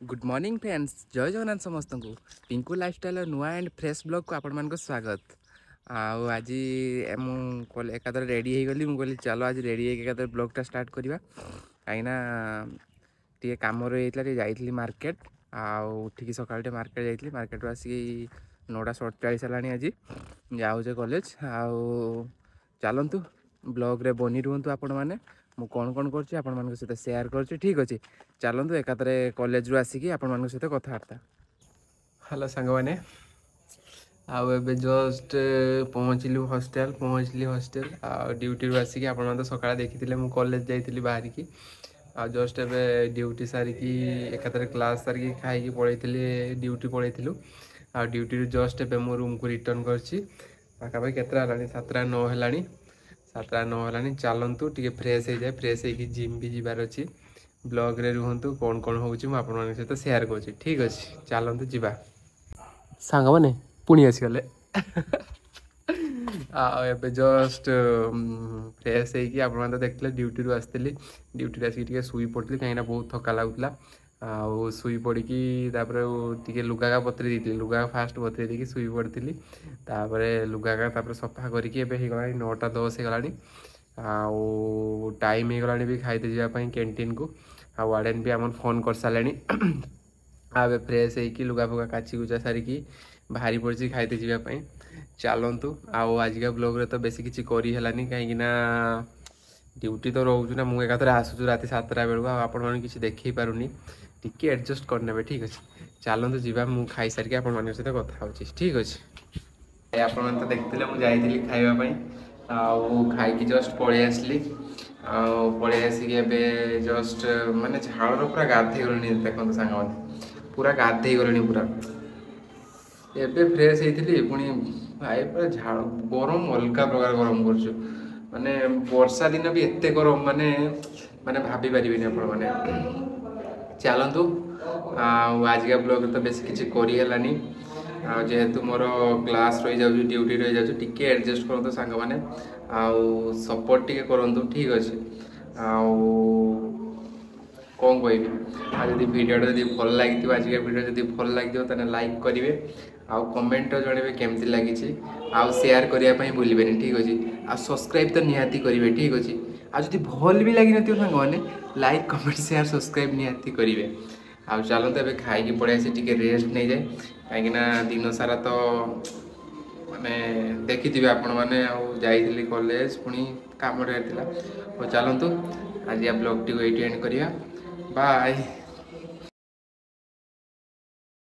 Good morning friends, जय जगन्नाथ समस्त को पिंकू लाइफस्टाइल नुआ एंड फ्रेश ब्लॉग को आपण मान स्वागत। आज मुझे एकादर रेडी हो गली मुझे चलो आज रेडी एकादर ब्लॉगटा स्टार्ट करवा कहीं टे कम रही जाइली मार्केट उठिकी सकाल मार्केट जाइली मार्केट आसिक 9:47 है आज जाऊे कॉलेज चलतु ब्लॉग रे बनी रुहतु आपण मैंने मु कौन कौन कर सहित सेयार कर ठीक अच्छे चलतु एकादरे कॉलेज रू आसिक आपण सहित कथबार्ता। हेलो सांग मैंने आबे जस्ट पहुँचलु हॉस्टेल ड्यूटी रू आसिक आपण तो सकाଳେ देखी मु कॉलेज जाइली बाहरिकी जस्ट एवं ड्यूटी सारिकी एकादरे क्लास सारिकी खाई पलैली ड्यूटी पलैलु ड्यूटी जस्ट एवं मो रूम को रिटर्न करपाखी केतरा है 7:09 है 7:09 है चलतु टे फ्रेश हो जाए फ्रेश हो जिम भी जीवार अच्छी ब्लॉग रे रुहतु कौन कौन हो सहित सेयार कर ठीक अच्छे चलतु जा सांग मैंने पुणी आसीगले आबे जस्ट फ्रेश हो देखते ड्यूटी रू आसती ड्यूटी आसिक शुई पड़ी कहीं बहुत थका लगुला शुई पड़ी टे लुगा बतरी दी लुगा फास्ट बतरी देकी शुई पड़ी लुगा सफा करके 9:10 हो टाइम हो गला भी खाईते जावाई कैंटीन को वार्डन भी आम फोन कर सारे आबे फ्रेश हो लुगा फुगा काची कुचा सारिकी बाहरी पड़ी खाईते जावाई चलतु आजिका ब्लॉग रे तो बेसी किसी करी कहीं ड्यूटी तो रोचु ना मुझे एकाथरे आसुचु राति 7टा बेलू आपण मैंने किसी देखी पारुनी टिके एडजस्ट करने ठीक अच्छे चलतु जा मुझे खाई सारिक आपण सहित कथा हो ठीक अच्छे आप तो देखते मुझे खावाई खाई जस्ट पलि आसली पलि आसिक जस्ट माने झाड़ पूरा गाधे गलनी देखते सांग मैंने पूरा गाधे गलनी पूरा एबे फ्रेश होती पुणी भाई पूरा झाड़ गरम अलग प्रकार गरम कर माने वर्षा दिन भी एत गरम माने माने भाभी पारे आप मैंने चलतु आजिका ब्लॉग तो बेस किसी करनी जेहेतु मोर क्लास रही जाऊँ ड्यूटी रही जाऊँ टिके एडजस्ट करूँ सांग मैंने सपोर्ट टिके करूँ ठीक अच्छे कौन कहबी भिडियो जब भल लगी आज भिडियो जब भल लगे तो लाइक करेंगे आउ कमेंट जनइबे केमती लगी सेयार करने भूलें ठीक अच्छे आ सब्सक्राइब तो निहाती करेंगे ठीक अच्छे आज भल भी लगी न सांग मैंने लाइक कमेंट सेयार सब्सक्राइब निहाती करेंगे चलते एवं खाई पड़े आसी टे रेस्ट नहीं जाए कहीं दिन सारा तो माने देखी आपण मैंने जाइली कॉलेज पुणी कम चलतु आज ब्लॉग टी एंड करिया बाय।